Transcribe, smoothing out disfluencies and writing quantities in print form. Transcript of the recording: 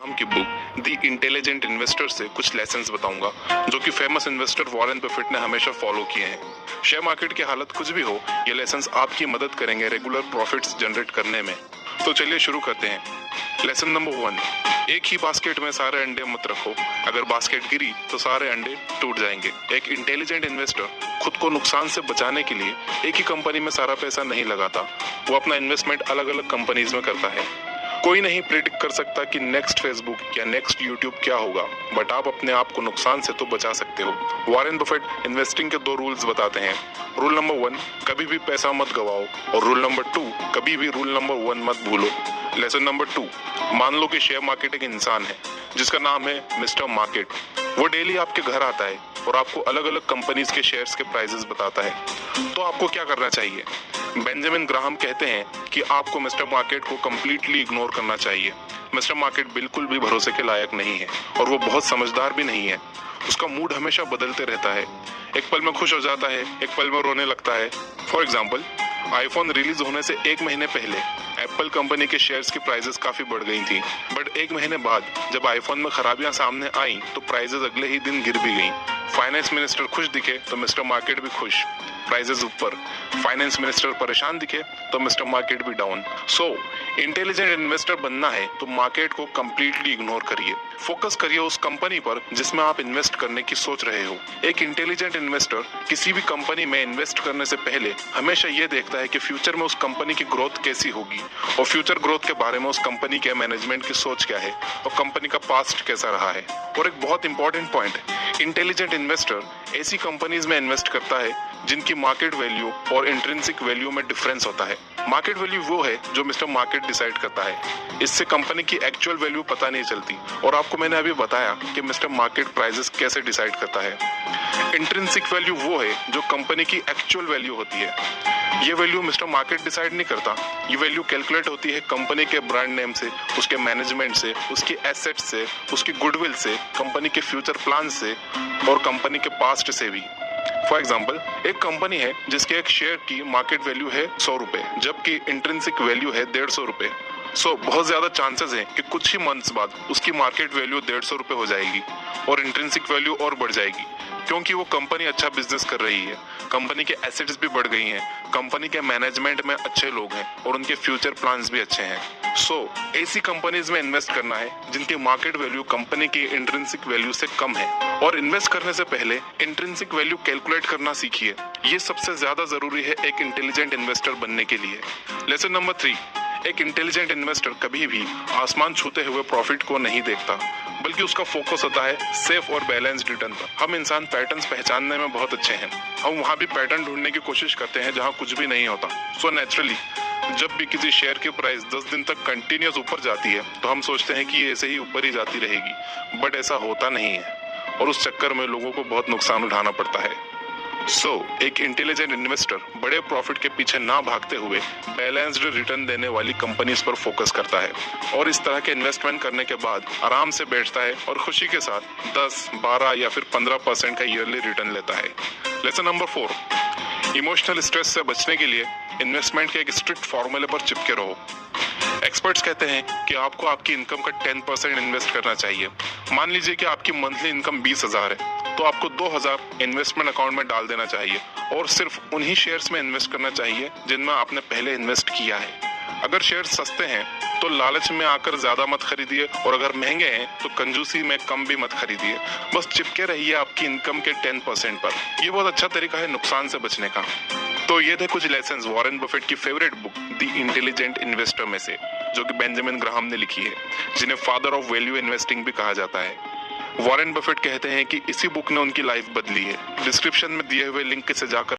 नाम की बुक दी intelligent investor से कुछ लेसन्स बताऊंगा जो कि फेमस इन्वेस्टर वॉरेन बफेट ने हमेशा फॉलो किए हैं। शेयर मार्केट की हालत कुछ भी हो, ये लेसन्स आपकी मदद करेंगे रेगुलर प्रॉफिट्स जनरेट करने में। तो चलिए शुरू करते हैं। लेसन नंबर 1, एक ही बास्केट में सारे अंडे मत रखो। अगर बास्केट गिरी तो सारे अंडे टूट जाएंगे। एक इंटेलिजेंट इन्वेस्टर खुद को नुकसान से बचाने के लिए एक ही कंपनी में सारा पैसा नहीं लगाता। वो अपना इन्वेस्टमेंट अलग अलग कंपनीज में करता है। कोई नहीं प्रिडिक्ट कर सकता कि नेक्स्ट फेसबुक या नेक्स्ट यूट्यूब क्या होगा, बट आप अपने आप को नुकसान से तो बचा सकते हो। वॉरेन बफेट इन्वेस्टिंग के 2 रूल्स बताते हैं। रूल नंबर 1, कभी भी पैसा मत गवाओ, और रूल नंबर 2, कभी भी रूल नंबर 1 मत भूलो। लेसन नंबर 2, मान लो कि शेयर मार्केट एक इंसान है जिसका नाम है मिस्टर मार्केट। वो डेली आपके घर आता है और आपको अलग अलग कंपनीज के शेयर्स के प्राइसेस बताता है। तो आपको क्या करना चाहिए? बेंजामिन ग्राहम कहते हैं कि आपको मिस्टर मार्केट को कंप्लीटली इग्नोर करना चाहिए। मिस्टर मार्केट बिल्कुल भी भरोसे के लायक नहीं है और वो बहुत समझदार भी नहीं है। उसका मूड हमेशा बदलते रहता है। एक पल में खुश हो जाता है, एक पल में रोने लगता है। फॉर एग्जाम्पल, आईफोन रिलीज होने से 1 महीने पहले एप्पल कंपनी के शेयर्स की प्राइसेस काफी बढ़ गई थी, बट 1 महीने बाद जब आईफोन में खराबियां सामने आई तो प्राइसेस अगले ही दिन गिर भी गईं। फाइनेंस मिनिस्टर खुश दिखे तो मिस्टर मार्केट भी खुश, प्राइसेस ऊपर। फाइनेंस मिनिस्टर परेशान दिखे तो मिस्टर मार्केट भी डाउन। सो इंटेलिजेंट इन्वेस्टर बनना है तो मार्केट को कंप्लीटली इग्नोर करिए। फोकस करिए उस कंपनी पर जिसमें आप इन्वेस्ट करने की सोच रहे हो। एक इंटेलिजेंट इन्वेस्टर किसी भी कंपनी में इन्वेस्ट करने से पहले हमेशा ये देखता है कि फ्यूचर में उस कंपनी की ग्रोथ कैसी होगी, और फ्यूचर ग्रोथ के बारे में उस कंपनी के मैनेजमेंट की सोच क्या है, और कंपनी का पास्ट कैसा रहा है। और एक बहुत इंपॉर्टेंट पॉइंट, इंटेलिजेंट इन्वेस्टर ऐसी कंपनीज में इन्वेस्ट करता है जिनकी मार्केट वैल्यू और इंट्रिंसिक वैल्यू में डिफरेंस होता है। मार्केट वैल्यू वो है जो मिस्टर मार्केट डिसाइड करता है। इससे कंपनी की एक्चुअल वैल्यू पता नहीं चलती, और आपको मैंने अभी बताया कि मिस्टर मार्केट प्राइसेस कैसे डिसाइड करता है। इंट्रिंसिक वैल्यू वो है जो कंपनी की एक्चुअल वैल्यू होती है। ये वैल्यू मिस्टर मार्केट डिसाइड नहीं करता। ये वैल्यू कैलकुलेट होती है कंपनी के ब्रांड नेम से, उसके मैनेजमेंट से, उसकी एसेट्स से, उसकी गुडविल से, कंपनी के फ्यूचर प्लान से, और कंपनी के पास्ट से भी। फॉर एग्जाम्पल, एक कंपनी है जिसके एक शेयर की मार्केट वैल्यू है 100 रुपए, जबकि इंट्रिंसिक वैल्यू है 150 रुपए। बहुत ज्यादा चांसेस है कि कुछ ही मंथ्स बाद उसकी मार्केट वैल्यू 150 रुपए हो जाएगी और इंट्रिंसिक वैल्यू और बढ़ जाएगी, क्योंकि वो कंपनी अच्छा बिजनेस कर रही है, कंपनी के एसेट्स भी बढ़ गई हैं, कंपनी के मैनेजमेंट में अच्छे लोग हैं और उनके फ्यूचर प्लान्स भी अच्छे हैं। ऐसी कंपनीज में इन्वेस्ट करना है जिनकी मार्केट वैल्यू कंपनी की इंट्रिंसिक वैल्यू से कम है। और इन्वेस्ट करने से पहले इंट्रिंसिक वैल्यू कैलकुलेट करना सीखिए। ये सबसे ज्यादा जरूरी है एक इंटेलिजेंट इन्वेस्टर बनने के लिए। लेसन नंबर 3, एक इंटेलिजेंट इन्वेस्टर कभी भी आसमान छूते हुए प्रॉफिट को नहीं देखता, बल्कि उसका फोकस होता है सेफ और बैलेंस्ड रिटर्न पर। हम इंसान पैटर्न्स पहचानने में बहुत अच्छे हैं। हम वहाँ भी पैटर्न ढूंढने की कोशिश करते हैं जहाँ कुछ भी नहीं होता। नेचुरली जब भी किसी शेयर की प्राइस 10 दिन तक कंटिन्यूस ऊपर जाती है तो हम सोचते हैं कि ये ऐसे ही ऊपर ही जाती रहेगी, बट ऐसा होता नहीं है, और उस चक्कर में लोगों को बहुत नुकसान उठाना पड़ता है। एक इंटेलिजेंट इन्वेस्टर बड़े प्रॉफिट के पीछे ना भागते हुए बैलेंस्ड रिटर्न देने वाली कंपनीज पर फोकस करता है, और इस तरह के इन्वेस्टमेंट करने के बाद आराम से बैठता है और खुशी के साथ 10, 12 या फिर 15% का ईयरली रिटर्न लेता है। लेसन नंबर 4, इमोशनल स्ट्रेस से बचने के लिए इन्वेस्टमेंट के एक स्ट्रिक्ट फॉर्मूले पर चिपके रहो। एक्सपर्ट्स कहते हैं कि आपको आपकी इनकम का 10% इन्वेस्ट करना चाहिए। मान लीजिए कि आपकी मंथली इनकम 20,000 है, तो आपको 2,000 इन्वेस्टमेंट अकाउंट में डाल देना चाहिए, और सिर्फ उन्हीं शेयर्स में इन्वेस्ट करना चाहिए जिनमें आपने पहले इन्वेस्ट किया है। अगर शेयर सस्ते हैं तो लालच में आकर ज्यादा मत खरीदिए, और अगर महंगे हैं तो कंजूसी में कम भी मत खरीदिए। बस चिपके रहिए आपकी इनकम के 10% पर। ये बहुत अच्छा तरीका है नुकसान से बचने का। तो ये थे कुछ लेसन्स वॉरेन बफेट की favourite book the intelligent investor में से, जो कि बेंजामिन ग्राहम ने लिखी है, जिन्हें फादर ऑफ वैल्यू इन्वेस्टिंग भी कहा जाता है। वॉरेन बफेट कहते हैं कि इसी बुक ने उनकी लाइफ बदली है। डिस्क्रिप्शन में दिए हुए लिंक से जाकर